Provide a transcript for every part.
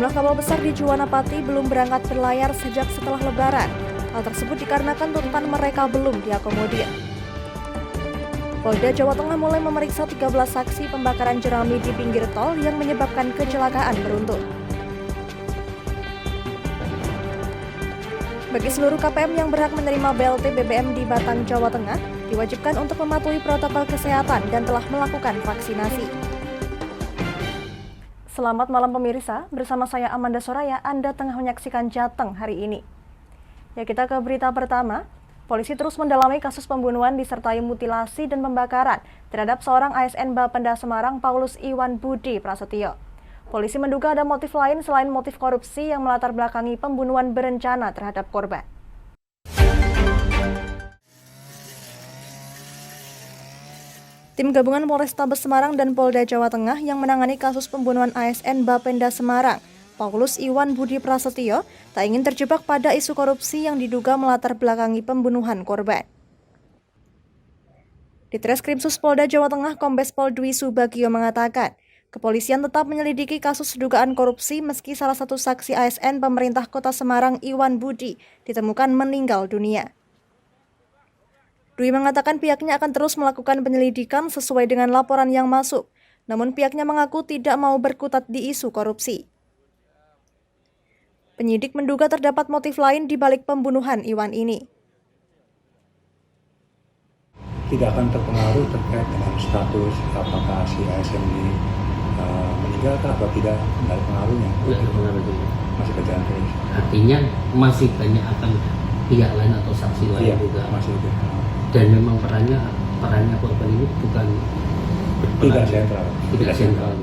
Sejumlah kapal besar di Juwanapati belum berangkat berlayar sejak setelah Lebaran. Hal tersebut dikarenakan tuntutan mereka belum diakomodir. Polda Jawa Tengah mulai memeriksa 13 saksi pembakaran jerami di pinggir tol yang menyebabkan kecelakaan beruntun. Bagi seluruh KPM yang berhak menerima BLT BBM di Batang, Jawa Tengah, diwajibkan untuk mematuhi protokol kesehatan dan telah melakukan vaksinasi. Selamat malam pemirsa, bersama saya Amanda Soraya, Anda tengah menyaksikan Jateng hari ini. Ya, kita ke berita pertama. Polisi terus mendalami kasus pembunuhan disertai mutilasi dan pembakaran terhadap seorang ASN Bapenda Semarang, Paulus Iwan Budi Prasetyo. Polisi menduga ada motif lain selain motif korupsi yang melatar belakangi pembunuhan berencana terhadap korban. Tim gabungan Polrestabes Semarang dan Polda Jawa Tengah yang menangani kasus pembunuhan ASN Bapenda Semarang, Paulus Iwan Budi Prasetyo, tak ingin terjebak pada isu korupsi yang diduga melatar belakangi pembunuhan korban. Di Treskrimsus Polda Jawa Tengah, Kombes Pol Dwi Subagio mengatakan, kepolisian tetap menyelidiki kasus dugaan korupsi meski salah satu saksi ASN pemerintah Kota Semarang, Iwan Budi, ditemukan meninggal dunia. Dwi mengatakan pihaknya akan terus melakukan penyelidikan sesuai dengan laporan yang masuk, namun pihaknya mengaku tidak mau berkutat di isu korupsi. Penyidik menduga terdapat motif lain di balik pembunuhan Iwan ini. Tidak akan terpengaruh terkait dengan status apakah si ASN ini meninggal atau tidak, tidak ada pengaruhnya. Masih berjalan terus. Artinya masih banyak akan pihak lain atau saksi lain juga. Masih ada. Dan memang perannya korban ini bukan Tidak sentral.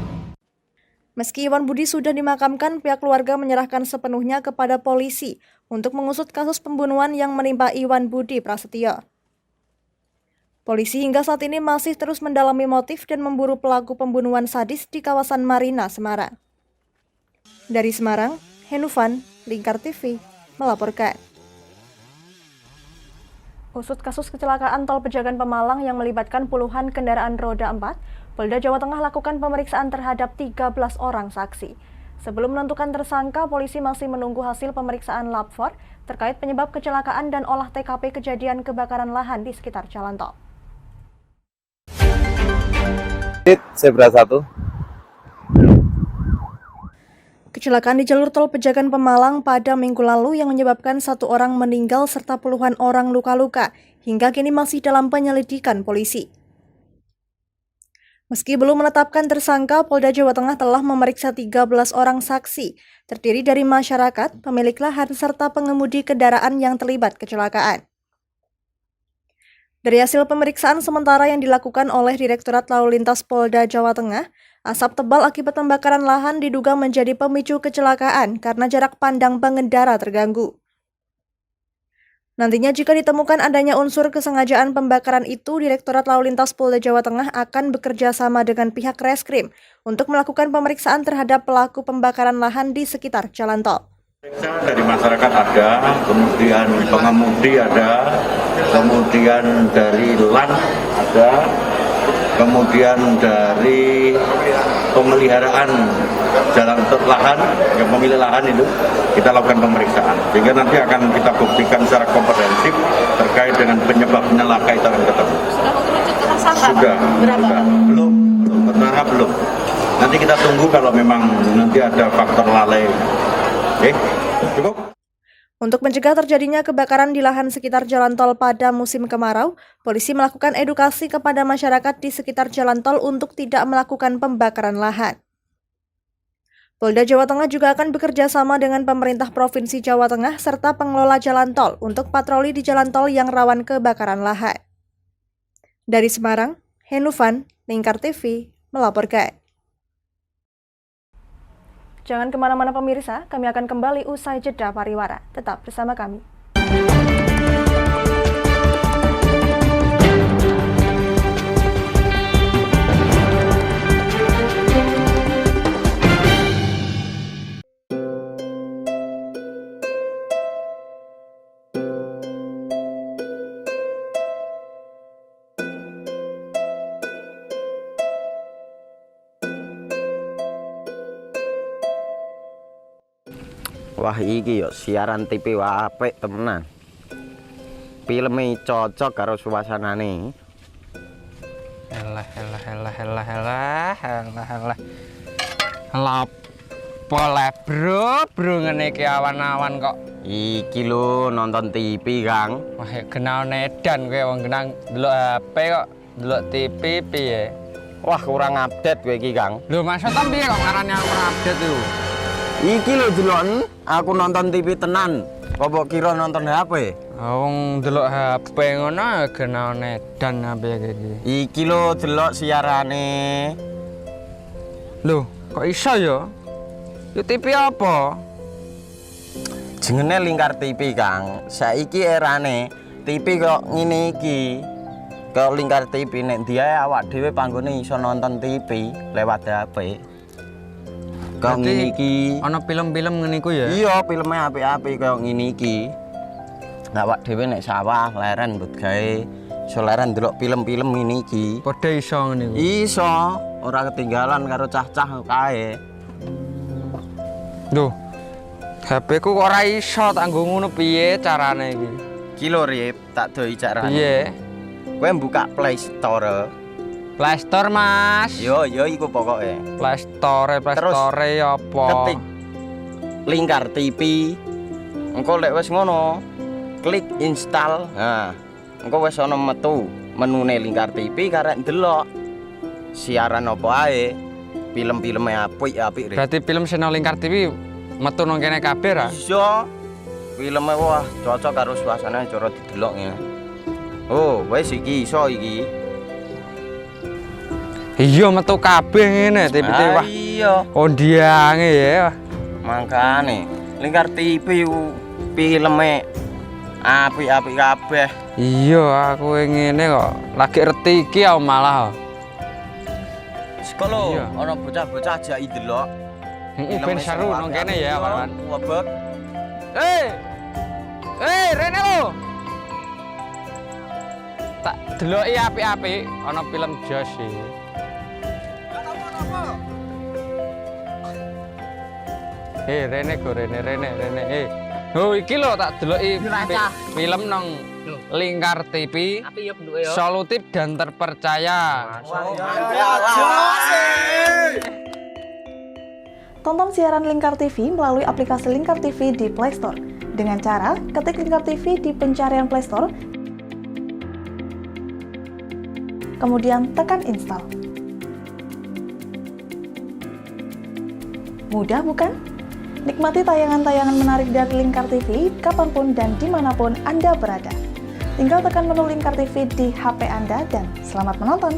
Meski Iwan Budi sudah dimakamkan, pihak keluarga menyerahkan sepenuhnya kepada polisi untuk mengusut kasus pembunuhan yang menimpa Iwan Budi Prasetyo. Polisi hingga saat ini masih terus mendalami motif dan memburu pelaku pembunuhan sadis di kawasan Marina, Semarang. Dari Semarang, Henufan, Lingkar TV, melaporkan. Usut kasus kecelakaan tol Pejagan Pemalang yang melibatkan puluhan kendaraan roda 4, Polda Jawa Tengah lakukan pemeriksaan terhadap 13 orang saksi. Sebelum menentukan tersangka, polisi masih menunggu hasil pemeriksaan Lab 4 terkait penyebab kecelakaan dan olah TKP kejadian kebakaran lahan di sekitar jalan tol. Zebra 1. Kecelakaan di jalur tol Pejagan Pemalang pada minggu lalu yang menyebabkan 1 orang meninggal serta puluhan orang luka-luka hingga kini masih dalam penyelidikan polisi. Meski belum menetapkan tersangka, Polda Jawa Tengah telah memeriksa 13 orang saksi, terdiri dari masyarakat, pemilik lahan, serta pengemudi kendaraan yang terlibat kecelakaan. Dari hasil pemeriksaan sementara yang dilakukan oleh Direktorat Lalu Lintas Polda Jawa Tengah, asap tebal akibat pembakaran lahan diduga menjadi pemicu kecelakaan karena jarak pandang pengendara terganggu. Nantinya jika ditemukan adanya unsur kesengajaan pembakaran itu, Direktorat Lalu Lintas Polda Jawa Tengah akan bekerja sama dengan pihak Reskrim untuk melakukan pemeriksaan terhadap pelaku pembakaran lahan di sekitar jalan tol. Dari masyarakat ada, kemudian pengemudi ada, kemudian dari LAN ada, kemudian dari pemeliharaan jalan lahan, yang pemilik lahan itu kita lakukan pemeriksaan, sehingga nanti akan kita buktikan secara komprehensif terkait dengan penyebabnya laka itu akan ketemu. Sudah mengerucut ke tersangka? Sudah. Belum, tersangka belum. Nanti kita tunggu kalau memang nanti ada faktor lalai. Cukup. Untuk mencegah terjadinya kebakaran di lahan sekitar jalan tol pada musim kemarau, polisi melakukan edukasi kepada masyarakat di sekitar jalan tol untuk tidak melakukan pembakaran lahan. Polda Jawa Tengah juga akan bekerja sama dengan pemerintah Provinsi Jawa Tengah serta pengelola jalan tol untuk patroli di jalan tol yang rawan kebakaran lahan. Dari Semarang, Henufan, Lingkar TV, melaporkan. Jangan kemana-mana pemirsa, kami akan kembali usai jeda pariwara. Tetap bersama kami. Wah iki yo siaran TV wah apik temenan. Filme cocok karo suasanane. Elah. Boleh bro ngene iki awan-awan kok. Iki lho nonton TV, Kang. Wah, kenal nedan kowe wong genang delok HP kok delok TV piye? Wah, kurang update kowe iki, Kang. Lho, maksudnya piye kok ngarane aku update itu? Iki lho delok aku nonton TV tenan. Apa kira nonton HP? Wong delok HP ngono kenal nedan apa iki. Iki lho delok siarane. Lho, kok iso ya? Yo TV apa? Jenenge Lingkar TV, Kang. Saiki erane TV kok ngene iki. Kok Lingkar TV nek dia awak dhewe panggone iso nonton TV lewat HP. Kok ngene iki. Ana film-film ngene iku ya? Iya, filme apik-apik kaya ngene iki. Awak dhewe nek sawah leren mbut gawe iso leren ndelok film-film ngene iki. Padha iso ngene iku. Iso, ora ketinggalan karo cah-cah kae. Duh. HP ku kok ora iso tak nggo ngono piye carane iki? Iki lho Rip, tak doi carane. Piye? Kowe buka Play Store. Play Store, Mas. Yo iku pokoke. Play Store apa? Ketik Lingkar TV. Engko lek wis ngono, klik install. Nah, engko wis ana metu menune Lingkar TV karek ndelok siaran apa ae. Film-filme apik-apik. Berarti film channel Lingkar TV metu nang kene kabeh ra? Iso. Filme wah cocok karo suasana cara didelok ngene. Oh, wis iki iso iki. Iya metu kabeh ngene TV wah. Iya. Kondiange ya. Mangkane Lingkar TV filme apik-apik kabeh. Iya, aku ngene kok. Lagi retiki aku malah. Sekolo, Iya. ana bocah-bocah ajak ndelok. Ben seru nang kene ya, Pak. Wabek. Rene lo. Tak deloki apik-apik ana film Jos iki. Rene go Rene. Oh iki lho tak deloki film nang Lingkar TV. Solutif dan terpercaya. Tonton siaran Lingkar TV melalui aplikasi Lingkar TV di Play Store. Dengan cara ketik Lingkar TV di pencarian Play Store, kemudian tekan install. Mudah bukan? Nikmati tayangan-tayangan menarik dari Lingkar TV kapanpun dan dimanapun Anda berada. Tinggal tekan menu Lingkar TV di HP Anda dan selamat menonton!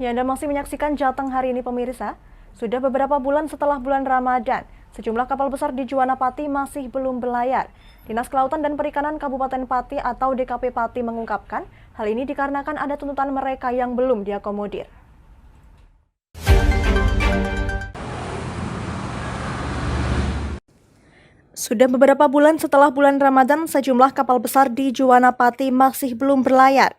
Ya, Anda masih menyaksikan Jateng hari ini pemirsa. Sudah beberapa bulan setelah bulan Ramadan, sejumlah kapal besar di Juwana Pati masih belum berlayar. Dinas Kelautan dan Perikanan Kabupaten Pati atau DKP Pati mengungkapkan, hal ini dikarenakan ada tuntutan mereka yang belum diakomodir. Sudah beberapa bulan setelah bulan Ramadan, sejumlah kapal besar di Juwana Pati masih belum berlayar.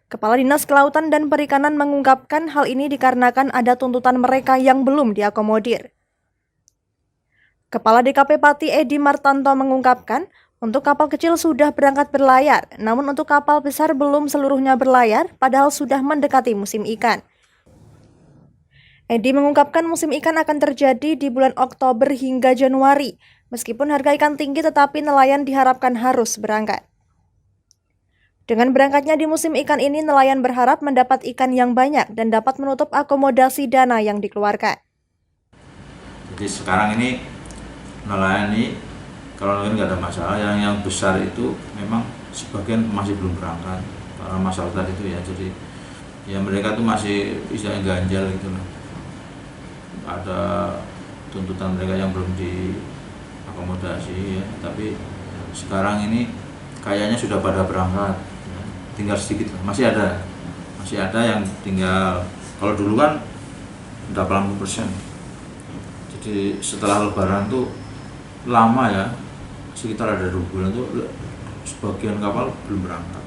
Kepala Dinas Kelautan dan Perikanan mengungkapkan hal ini dikarenakan ada tuntutan mereka yang belum diakomodir. Kepala DKP Pati Edi Martanto mengungkapkan, untuk kapal kecil sudah berangkat berlayar, namun untuk kapal besar belum seluruhnya berlayar, padahal sudah mendekati musim ikan. Edi mengungkapkan musim ikan akan terjadi di bulan Oktober hingga Januari. Meskipun harga ikan tinggi, tetapi nelayan diharapkan harus berangkat. Dengan berangkatnya di musim ikan ini, nelayan berharap mendapat ikan yang banyak dan dapat menutup akomodasi dana yang dikeluarkan. Jadi sekarang ini nelayan ini kalau nggak ada masalah, yang besar itu memang sebagian masih belum berangkat karena masalah tadi itu ya. Jadi ya mereka tuh masih bisa ganjal gitu lah. Ada tuntutan mereka yang belum diakomodasi ya. Tapi sekarang ini kayaknya sudah pada berangkat. Tinggal sedikit lah, masih ada Masih ada yang tinggal, kalau dulu kan udah 80%. Jadi setelah lebaran tuh lama ya, sekitar ada 2 bulan tuh sebagian kapal belum berangkat.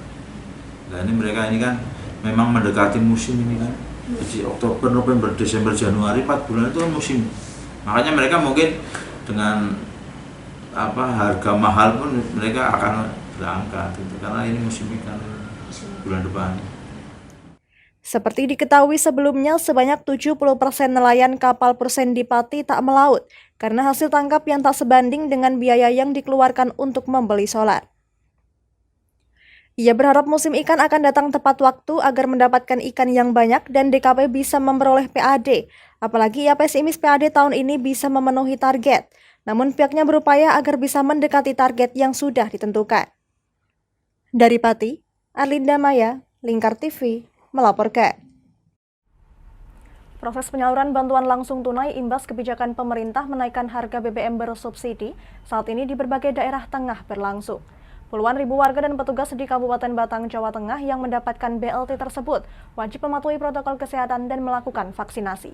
Nah ini mereka ini kan memang mendekati musim ini kan. Jadi Oktober, November, Desember, Januari 4 bulan itu kan musim. Makanya mereka mungkin dengan harga mahal pun mereka akan berangkat gitu, karena ini musim ikan bulan depan. Seperti diketahui sebelumnya, sebanyak 70% nelayan kapal Pursendi Pati tak melaut karena hasil tangkap yang tak sebanding dengan biaya yang dikeluarkan untuk membeli solar. Ia berharap musim ikan akan datang tepat waktu agar mendapatkan ikan yang banyak dan DKP bisa memperoleh PAD. Apalagi ia pesimis PAD tahun ini bisa memenuhi target. Namun pihaknya berupaya agar bisa mendekati target yang sudah ditentukan. Dari Pati, Arlinda Maya, Lingkar TV, melaporkan. Proses penyaluran bantuan langsung tunai imbas kebijakan pemerintah menaikkan harga BBM bersubsidi saat ini di berbagai daerah tengah berlangsung. Puluhan ribu warga dan petugas di Kabupaten Batang, Jawa Tengah yang mendapatkan BLT tersebut wajib mematuhi protokol kesehatan dan melakukan vaksinasi.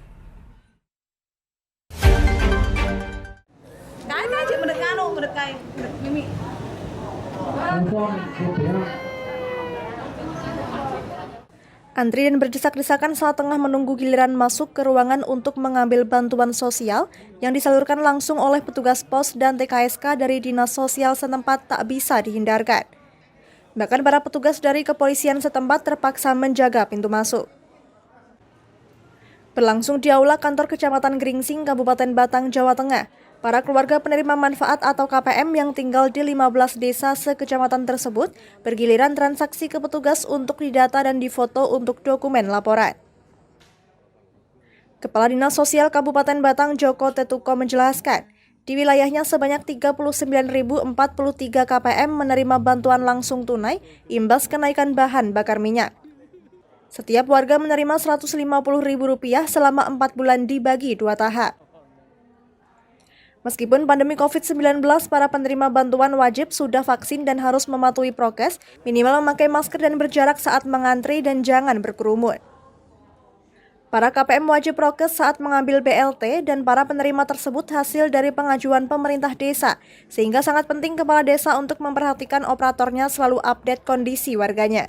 Antri dan berdesak-desakan saat tengah menunggu giliran masuk ke ruangan untuk mengambil bantuan sosial yang disalurkan langsung oleh petugas pos dan TKSK dari Dinas Sosial setempat tak bisa dihindarkan. Bahkan para petugas dari kepolisian setempat terpaksa menjaga pintu masuk. Berlangsung di Aula Kantor Kecamatan Gringsing, Kabupaten Batang, Jawa Tengah, para keluarga penerima manfaat atau KPM yang tinggal di 15 desa sekecamatan tersebut bergiliran transaksi ke petugas untuk didata dan difoto untuk dokumen laporan. Kepala Dinas Sosial Kabupaten Batang Joko Tetuko menjelaskan, di wilayahnya sebanyak 39.043 KPM menerima bantuan langsung tunai imbas kenaikan bahan bakar minyak. Setiap warga menerima Rp150.000 selama 4 bulan dibagi 2 tahap. Meskipun pandemi COVID-19, para penerima bantuan wajib sudah vaksin dan harus mematuhi prokes, minimal memakai masker dan berjarak saat mengantri dan jangan berkerumun. Para KPM wajib prokes saat mengambil BLT dan para penerima tersebut hasil dari pengajuan pemerintah desa, sehingga sangat penting kepala desa untuk memperhatikan operatornya selalu update kondisi warganya.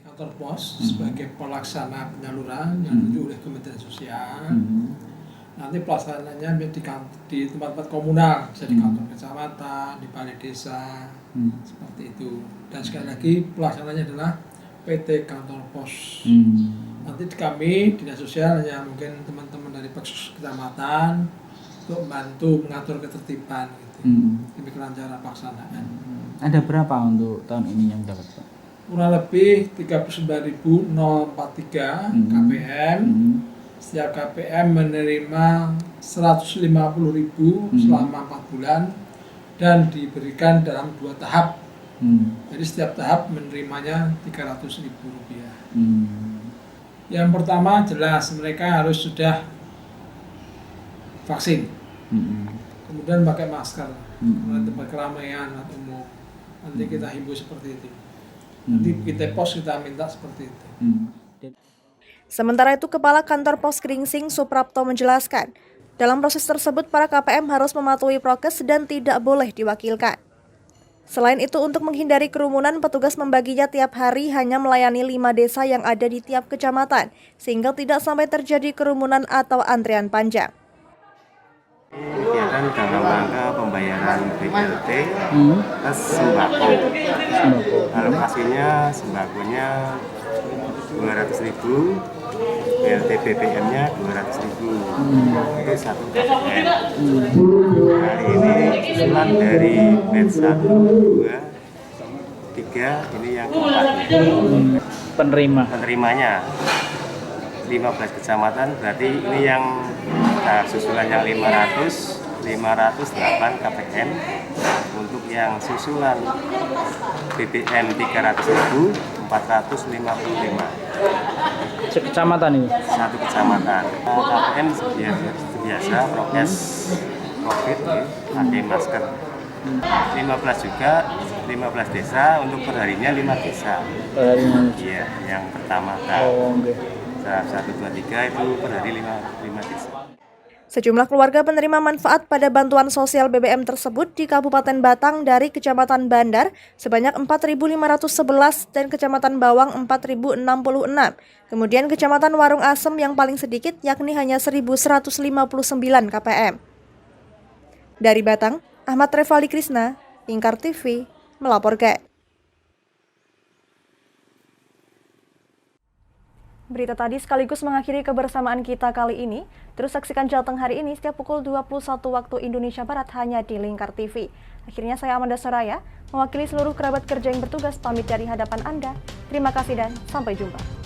Kantor pos sebagai pelaksana penyaluran yang ditunjuk oleh Kementerian Sosial. Nanti pelaksananya di tempat-tempat komunal, bisa di kantor kecamatan, di balai desa, seperti itu. Dan sekali lagi pelaksananya adalah PT Kantor Pos. Nanti kami Dinas Sosial hanya mungkin teman-teman dari Peksus Kecamatan untuk membantu mengatur ketertiban, gitu. Demikian cara pelaksanaan. Ada berapa untuk tahun ini yang dapat, Pak? Kurang lebih 39.043 KPM. Setiap KPM menerima 150.000 selama 4 bulan dan diberikan dalam 2 tahap. Jadi setiap tahap menerimanya Rp300.000. Yang pertama jelas mereka harus sudah vaksin, kemudian pakai masker di tempat keramaian atau umum. Nanti kita himbau seperti itu. Nanti kita pos kita minta seperti itu. Sementara itu, Kepala Kantor Pos Gringsing Suprapto menjelaskan, dalam proses tersebut para KPM harus mematuhi prokes dan tidak boleh diwakilkan. Selain itu, untuk menghindari kerumunan, petugas membaginya tiap hari hanya melayani 5 desa yang ada di tiap kecamatan, sehingga tidak sampai terjadi kerumunan atau antrian panjang. Kegiatan dalam rangka pembayaran BLT plus sembako. Alokasinya sembakonya 200.000, BLT BBM-nya 200.000 untuk 1 KPM. Hari ini susulan dari batch 1, 2, 3, ini yang keempat. Penerimanya 15 kecamatan, berarti ini yang susulan yang 508 KPM. Untuk yang susulan BBM 300.000, 455. Sekecamatan ini? 1 kecamatan. KPM biasa prokes COVID, pakai masker. 15 juga 15 desa, untuk perharinya 5 desa. Perharinya. Iya, yang pertama Oh, oke. 1, 2, 3 itu per hari 5 desa. Sejumlah keluarga penerima manfaat pada bantuan sosial BBM tersebut di Kabupaten Batang dari Kecamatan Bandar sebanyak 4.511 dan Kecamatan Bawang 4.066. Kemudian Kecamatan Warung Asem yang paling sedikit yakni hanya 1.159 KPM. Dari Batang, Ahmad Revali Krisna, Lingkar TV, melaporkan. Berita tadi sekaligus mengakhiri kebersamaan kita kali ini. Terus saksikan Jateng hari ini setiap pukul 21 waktu Indonesia Barat hanya di Lingkar TV. Akhirnya saya Amanda Soraya, mewakili seluruh kerabat kerja yang bertugas pamit dari hadapan Anda. Terima kasih dan sampai jumpa.